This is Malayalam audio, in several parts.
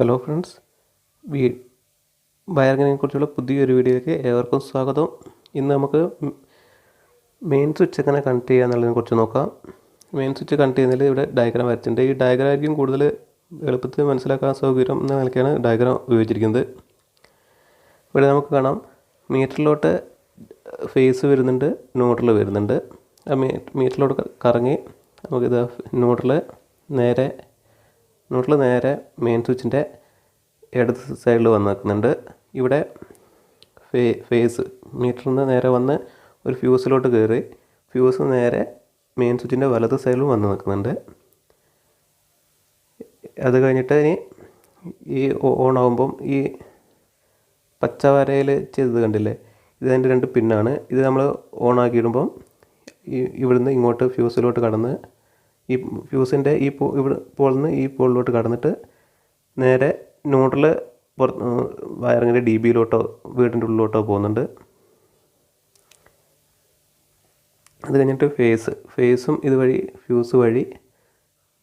ഹലോ ഫ്രണ്ട്സ്, വയറിങ്ങിനെക്കുറിച്ചുള്ള പുതിയൊരു വീഡിയോയിലേക്ക് ഏവർക്കും സ്വാഗതം. ഇന്ന് നമുക്ക് മെയിൻ സ്വിച്ച് എങ്ങനെ കണക്ട് ചെയ്യുക എന്നുള്ളതിനെ കുറിച്ച് നോക്കാം. മെയിൻ സ്വിച്ച് കണക്ട് ചെയ്യുന്നതിൽ ഇവിടെ ഡയഗ്രാം വരച്ചിട്ടുണ്ട്. ഈ ഡയഗ്രാം ആയിരിക്കും കൂടുതൽ എളുപ്പത്തിൽ മനസ്സിലാക്കാൻ സൗകര്യം എന്ന നിലയ്ക്കാണ് ഡയഗ്രാം ഉപയോഗിച്ചിരിക്കുന്നത്. ഇവിടെ നമുക്ക് കാണാം, മീറ്ററിലോട്ട് ഫേസ് വരുന്നുണ്ട്, ന്യൂട്രൽ വരുന്നുണ്ട്. ആ മീറ്ററിലോട്ട് കറങ്ങി നമുക്കിത് ന്യൂട്രൽ നേരെ മെയിൻ സ്വിച്ചിൻ്റെ ഇടത് സൈഡിൽ വന്ന് നിൽക്കുന്നുണ്ട്. ഇവിടെ ഫേസ് മീറ്ററിൽ നിന്ന് നേരെ വന്ന് ഒരു ഫ്യൂസിലോട്ട് കയറി ഫ്യൂസ് നേരെ മെയിൻ സ്വിച്ചിൻ്റെ വലത് സൈഡിൽ വന്ന് നിൽക്കുന്നുണ്ട്. അത് കഴിഞ്ഞിട്ട് ഇനി ഈ ഓൺ ആകുമ്പം ഈ പച്ച വരയിൽ ചെയ്തത് കണ്ടില്ലേ, ഇത് അതിൻ്റെ 2 പിന്നാണ്. ഇത് നമ്മൾ ഓൺ ആക്കിയിടുമ്പം ഇവിടുന്ന് ഇങ്ങോട്ട് ഫ്യൂസിലോട്ട് കടന്ന് ഈ ഫ്യൂസിൻ്റെ ഈ പോളിൽ നിന്ന് ഈ പോളിലോട്ട് കടന്നിട്ട് നേരെ ന്യൂട്രൽ വയറിങ്ങിൻ്റെ DBയിലോട്ടോ വീടിൻ്റെ ഉള്ളിലോട്ടോ പോകുന്നുണ്ട്. അത് കഴിഞ്ഞിട്ട് ഫേസും ഇതുവഴി ഫ്യൂസ് വഴി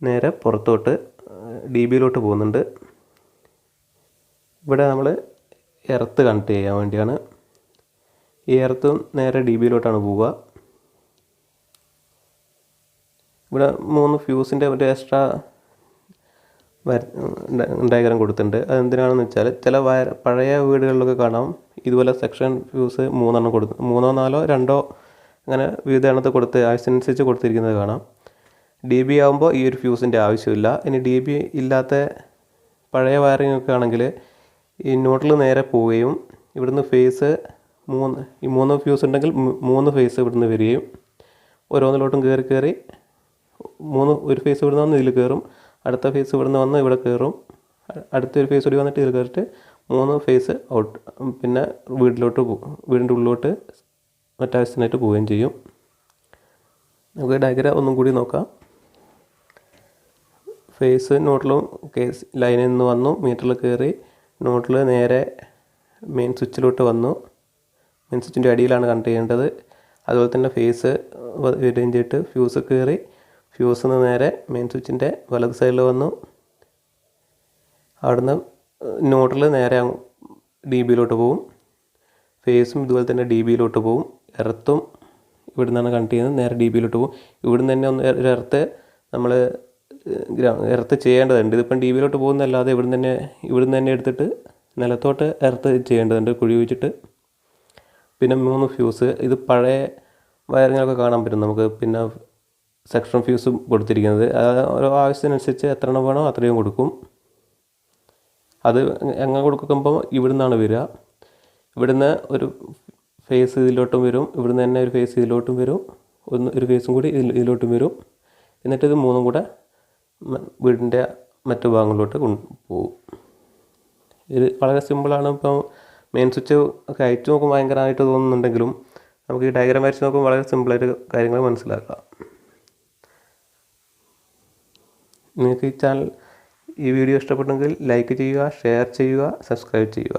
നേരെ പുറത്തോട്ട് DBയിലോട്ട് പോകുന്നുണ്ട്. ഇവിടെ നമ്മൾ എർത്ത് കണക്ട് ചെയ്യാൻ വേണ്ടിയാണ്. ഈ എർത്തും നേരെ DBയിലോട്ടാണ് പോവുക. ഇവിടെ 3 ഫ്യൂസിൻ്റെ ഒരു എക്സ്ട്രാ ഡയഗ്രാം കൊടുത്തിട്ടുണ്ട്. അതെന്തിനാണെന്ന് വെച്ചാൽ ചില പഴയ വീടുകളിലൊക്കെ കാണാം ഇതുപോലെ സെക്ഷൻ ഫ്യൂസ് 3 എണ്ണം 3 4 2 അങ്ങനെ വിവിധ എണ്ണത്തിൽ കൊടുത്ത് ആവശ്യമനുസരിച്ച് കൊടുത്തിരിക്കുന്നത് കാണാം. DB ആകുമ്പോൾ ഈ ഒരു ഫ്യൂസിൻ്റെ ആവശ്യമില്ല. ഇനി DB ഇല്ലാത്ത പഴയ വയറിംഗ് ഒക്കെ ആണെങ്കിൽ ഈ ന്യൂട്രൽ നേരെ പോവുകയും ഇവിടുന്ന് ഫേസ് 3 ഫ്യൂസ് ഉണ്ടെങ്കിൽ 3 ഫേസ് ഇവിടുന്ന് വരികയും ഓരോന്നിലോട്ടും കയറി ഒരു ഫേസ് ഇവിടുന്ന് വന്ന് ഇതിൽ കയറും, അടുത്ത ഫേസ് ഇവിടുന്ന് വന്ന് ഇവിടെ കയറും, അടുത്തൊരു ഫേസ് കൂടി വന്നിട്ട് ഇതിൽ കയറിയിട്ട് 3 ഫേസ് ഔട്ട്, പിന്നെ വീടിൻ്റെ ഉള്ളിലോട്ട് മറ്റാവശ്യത്തിനായിട്ട് പോവുകയും ചെയ്യും. നമുക്ക് ഡയഗ്രാം ഒന്നും കൂടി നോക്കാം. ഫേസ് ന്യൂട്രലും ലൈനിൽ നിന്ന് വന്നു, മീറ്ററിൽ കയറി ന്യൂട്രൽ നേരെ മെയിൻ സ്വിച്ചിലോട്ട് വന്നു. മെയിൻ സ്വിച്ചിൻ്റെ അടിയിലാണ് കണക്ട് ചെയ്യേണ്ടത്. അതുപോലെ തന്നെ ഫേസ് വരികയും ചെയ്തിട്ട് ഫ്യൂസ് കയറി ഫ്യൂസിൽ നിന്ന് നേരെ മെയിൻ സ്വിച്ചിൻ്റെ വലത് സൈഡിൽ വന്നു. അവിടുന്ന് ന്യൂട്രൽ നേരെ DBയിലോട്ട് പോവും. ഫേസും ഇതുപോലെ തന്നെ DBയിലോട്ട് പോവും. എർത്തും ഇവിടെ നിന്നാണ് കണക്ട് ചെയ്യുന്നത്, നേരെ DBയിലോട്ട് പോവും. ഇവിടുന്ന് തന്നെ ഒരു നമ്മൾ എർത്ത് ചെയ്യേണ്ടതുണ്ട്. ഇതിപ്പം DBയിലോട്ട് പോകുന്നതല്ലാതെ ഇവിടുന്ന് തന്നെ എടുത്തിട്ട് നിലത്തോട്ട് എർത്ത് ചെയ്യേണ്ടതുണ്ട്, കുഴി വെച്ചിട്ട്. പിന്നെ 3 ഫ്യൂസ്, ഇത് പഴയ വയറിങ്ങൊക്കെ കാണാൻ പറ്റും നമുക്ക്. പിന്നെ സെക്ഷൻ ഫ്യൂസും കൊടുത്തിരിക്കുന്നത് ഓരോ ആവശ്യത്തിനനുസരിച്ച് എത്ര എണ്ണം വേണോ അത്രയും കൊടുക്കും. അത് എങ്ങനെ കൊടുക്കുമ്പോൾ ഇവിടുന്നാണ് വരിക. ഇവിടുന്ന് ഒരു ഫേസ് ഇതിലോട്ടും വരും, ഇവിടുന്ന് തന്നെ ഒരു ഫേസ് ഇതിലോട്ടും വരും, ഒരു ഫേസും കൂടി ഇതിലോട്ടും വരും. എന്നിട്ട് ഇത് 3 കൂടെ വീടിൻ്റെ മറ്റു ഭാഗങ്ങളിലോട്ട് പോകും. ഇത് വളരെ സിമ്പിളാണ്. ഇപ്പോൾ മെയിൻ സ്വിച്ച് ഒക്കെ അയച്ചു നോക്കുമ്പോൾ ഭയങ്കരമായിട്ട് തോന്നുന്നുണ്ടെങ്കിലും നമുക്ക് ഈ ഡയഗ്രാം വരച്ച് നോക്കുമ്പോൾ വളരെ സിമ്പിളായിട്ട് കാര്യങ്ങൾ മനസ്സിലാക്കാം. നിങ്ങൾക്ക് ഈ വീഡിയോ ഇഷ്ടപ്പെട്ടെങ്കിൽ ലൈക്ക് ചെയ്യുക, ഷെയർ ചെയ്യുക, സബ്സ്ക്രൈബ് ചെയ്യുക.